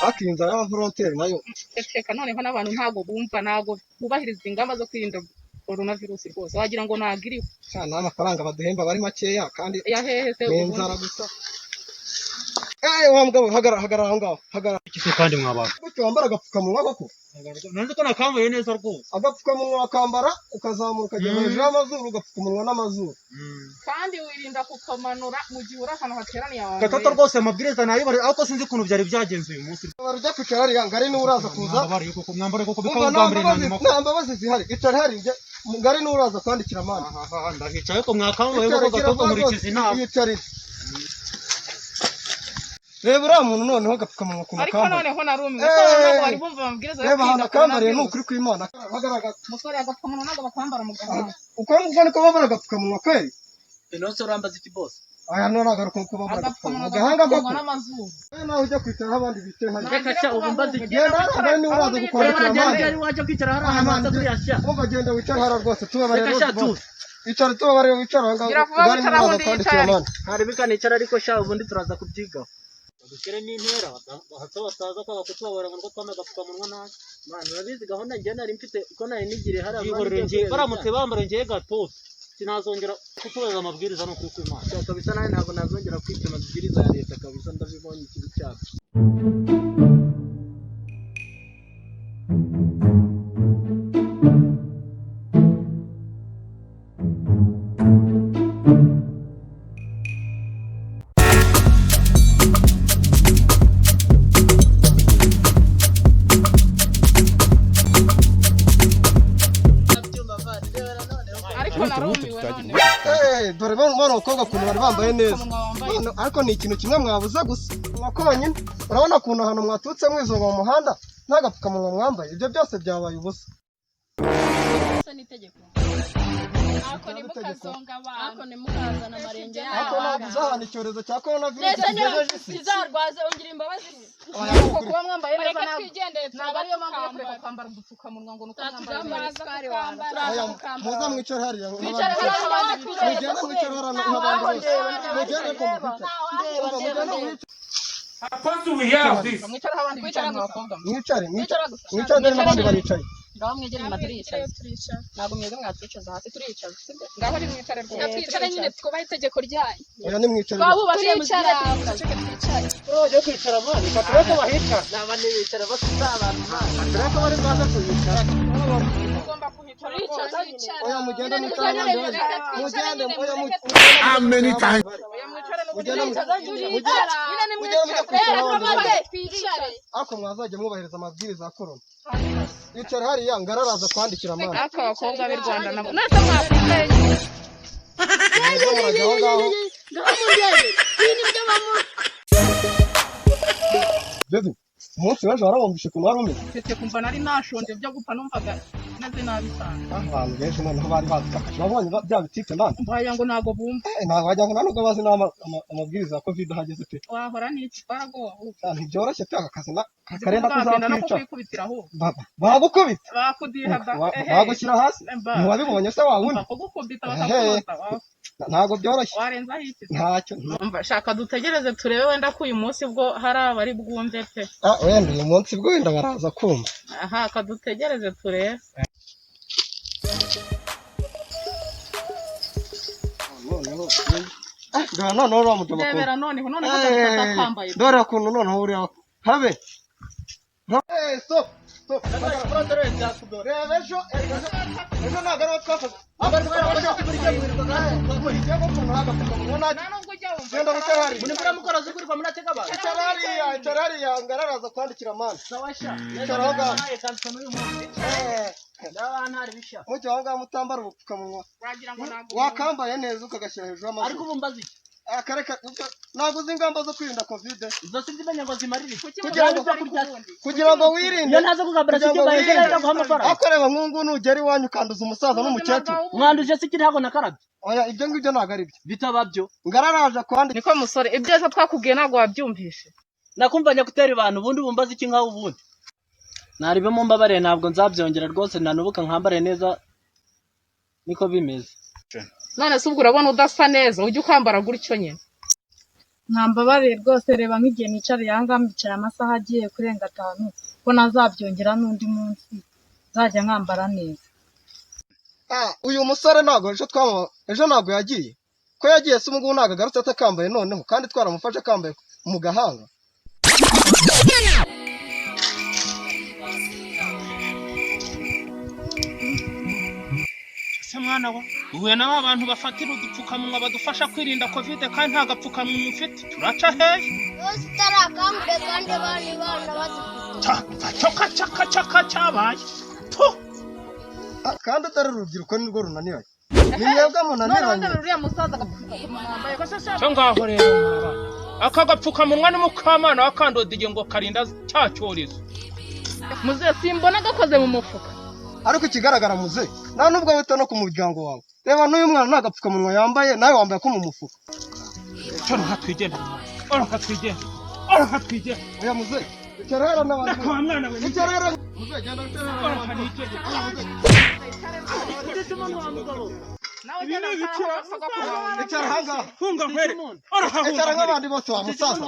akinzara y'abavolonteri nayo reka noneho n'abantu ntago bumva nago bubahiriza ingamba zo kwirinda coronavirus rwose wagira ngo nagiriwe cyane amafaranga baduhemba bari makeya kandi yahehe se inzara gusa wa mugabo hagarara aho ngaho hagarara ikise kandi mwabaka gutyo wambara agapfukamunwa koko nanze ko nakambaye neza rwose agapfukamunwa akambara ukazamuka ukagera hejuru y'amazuru ugapfukamunwa n'amazuru kandi wirinda kukamanura mu gihe uri ahantu hateraniye abantu gatatu rwose amabwiriza nayo bari ariko sinzi ukuntu byari byagenze uyu munsi barujya kwicara hariya ngari n'uraza kuza mwambare koko bikaba ubwambere nta mbabazi zihari icara hari ngari n'uraza kwandikira amande ndahicaye ko mwakambaye koko gatatu nkurikiza inama yicarire reba uriya muntu noneho agapfukamunwa ku makamba ariko noneho narumiwe ntabwo bari bumva amabwiriza reba ahantu akambariye ni ukuri kw'Imana hagaragara umusore agapfukamunwa ntabwo bakwambara mu gahanga uko nguko niko bambara agapfukamunwa kweri inose urambaza iki bose aya nagaruka uko bambara agapfukamunwa mu gahanga koko nawe ujya kwicara abandi bicaye hano reka cya ubu mbaza iki genda hano niba uraza gukorera amande waje kwicara hariya amazi turiyashya umva genda wicare hariya rwose tubabarira reka cya tu icara tubabarira wicara aho ngaho ngari n'uraza kwandikira amande hari bikanicara ariko sha ubundi turaza kubyigaho dushyire n'intera bataza kwanga kutubabara ngo twambaye agapfukamunwa nabi mana urabizi gahunda njye nari mfite uko nari nigiriye hariya baramutse bambara njye gatose sinazongera kutubaza amabwiriza no kuri kw'Imana kabisa nawe ntabwo nazongera kwita amabwiriza ya leta kabisa ndabibonye ikibi cyacu dore bano bakobwa ukuntu bari bambaye neza ariko ni ikintu kimwe mwabuze gusa mwako bonyine urabona ukuntu ahantu mwatutse mwizuba mu muhanda nta gapfukamunwa mwambaye ibyo byose byabaye ubusa ako ni mukazonga abantu ako ni mukazana amarenge ako navuze ahantu icyorezo cya coronavirus kigejeje isi kizarwaze ongira imbabazi kuba mwambaye neza ntabwo ariyo mpamvu yo kureka kwambara udupfukamunwa ngo nuko mwambaye muza mwicare hariya mugende mwicare hariya nk'abandi bose mugende ko mwicare n'abandi baricaye ngaho mwegere maturicaye ntabwo mwege mwatwicaza hasi turicaza ngaho ari mwicare rwose twicare nyine twubahe itegeko ryanyu oya ni mwicare twabubashe muzira twicare yo kwicara mwana bakaba ko bahicara n'abandi bicara bafite abantu mwana ko bari baza kubicara ugomba kuhicara oya mugende mwicare mugende oya how many times ako mwazajya mwubahiriza amabwiriza ya corona yicara hariya ngararaza kwandikira amande aka abakobwa b'i Rwanda nabo nasa mwafite Bebe umunsi w'ejo warabumvishe ukuntu wari umeze mfite kumva nari nashonje byo gupfa numvaga meze nabi cyane abantu benshi noneho bari badufashe wabonye bya bitike ndani wagira ngo ntabwo bumva ntabwo wagira ngo ntabwo bazi amabwiriza ya covid ahageze pe wahora n'iki baragowe ntibyoroshye pe aka kazi karenda kuzakwica bagukubita bakudiha bagushyira hasi ntiwabibonye se wawe undi bakugukubita bakakubaza ntabwo byoroshye warenzaho iki ntacyo shaka dutegereze turebe wenda ko uyu munsi bwo hari abari bwumve pe wenda uyu munsi bwo wenda baraza kumva aha kadutegereze turebe noneho uriya mugabo rebera noneho atakambaye dore ukuntu noneho uriya habe stop reba ejo ntabwo ariho twakoze icara hariya ngararaza kwandikira amande icara aho ngaho mujye aho ngaho mutambara ubupfukamunwa wakambaye neza ukagashyira hejuru y'amazuru ariko ubu mbaze iki akareka ntabwo uzi ingamba zo kwirinda covid izo si zimenya ngo zimarire kugira ngo wirinde iyo ntaza kugambira si cyo baheza guha amafaranga akoreba nk'ubu nugera iwanyu ukanduza umusaza n'umukecuru mwanduje si kiri ntabwo nakarabye oya ibyo ngibyo ntabwo ari byo bitaba byo ngararaje kwandika niko musore ibyo ejo twakubwiye ntabwo wabyumvishe nakumvanya gutera abantu ubundi bumbaze iki nkaho ubundi naribe mu mbabare ntabwo nzabyongera rwose nanubuka nkambare neza niko bimeze none se ubwo urabona udasa neza ujye ukambara gutyo nyine mwambabariye rwose reba nk'igihe nicariye aha ngaha mbicaye amasaha agiye kurenga 5 ko nazabyongera n'undi munsi nzajya nkambara neza. Uyu musore ntabwo ejo ntabwo yagiye ko yagiye se ubungubu ntabwo agarutse atakambaye noneho kandi twaramufashe akambaye mu gahanga. ese mwana wa uhuye n'aba bantu bafatira udupfukamunwa badufasha kwirinda covid kandi nta gapfukamunwa ufite turaca hehe yose itarakambure kandi abandi bana bazifite caka cyabaye kandi atari urubyiruko nirwo runaniranye ni mwebwe munaniranye. Uriya musaza agapfukamunwa wambaye cyo ngaho rero aka gapfukamunwa n'umukamana wakandodiye ngo karinda cya cyorezo muze simbona gakoze mu mufuka. Ariko ikigaragara muze nta nubwo wita no ku muryango wawe. Reba n'uyu mwana nta gapfukamunwa yambaye nawe wambaye ko mu mufuka. Oroha twigenda Oya muze icyarara n'abandi kwa mwana we icyarara muze genda icyara hanga hunga nkere icyara nk'abandi bose wa musaza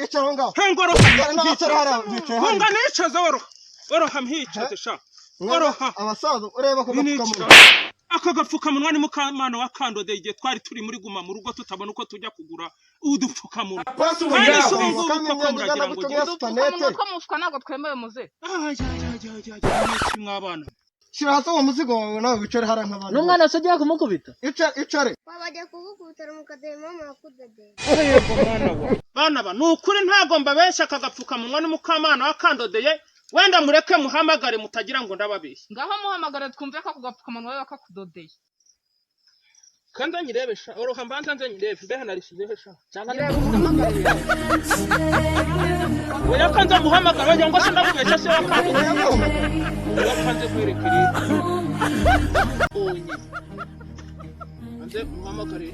icyara ngaho hunga nicaze oroha mhicaze sha oroha abasaza ureba ko gapfukamunwa aka gapfukamunwa ni mukamana wakandode igihe twari turi muri guma mu rugo tutabona uko tujya kugura udupfukamunwa ko mufuka ntabwo twemewe muze. mwabana shira hasi uwo muzigo wawe nawe wicare hara nk'abandi. n'umwana se agiye kumukubita icare wabajya kugukubitira mu kademi mama yakudede bana ba nukuri ntago mbabeshya aka gapfukamunwa ni mukamana wakandodeye wenda mureke muhamagare mutagira ngo ndababeshya Ngaho muhamagare twumve ko kugapfukamunwa we bakakudodeye. kandi nyirebesha oroha mbanza nze nyirebe mbeha narishizeho sha cyangwa oya kanza muhamagara wagira ngo se ndabubeshya se wakandodeye wakanze kwerekera onye anze muhamagare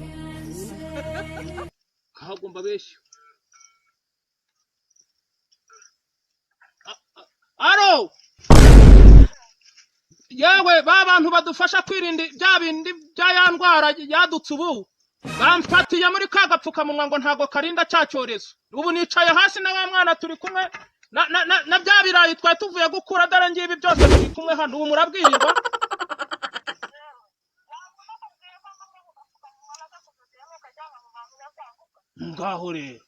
kahagomba beshya aro yewe ba bantu badufasha kwirinda bya bindi bya ya ndwara yadutse ubu bamfatiye muri ka gapfukamunwa ngo ntago karinda cya cyorezo ubu nicaye hasi na wa mwana turi kumwe na bya birayi twari tuvuye gukura dore ngibi byose turi kumwe hano ubu murabwirirwa ngaho rero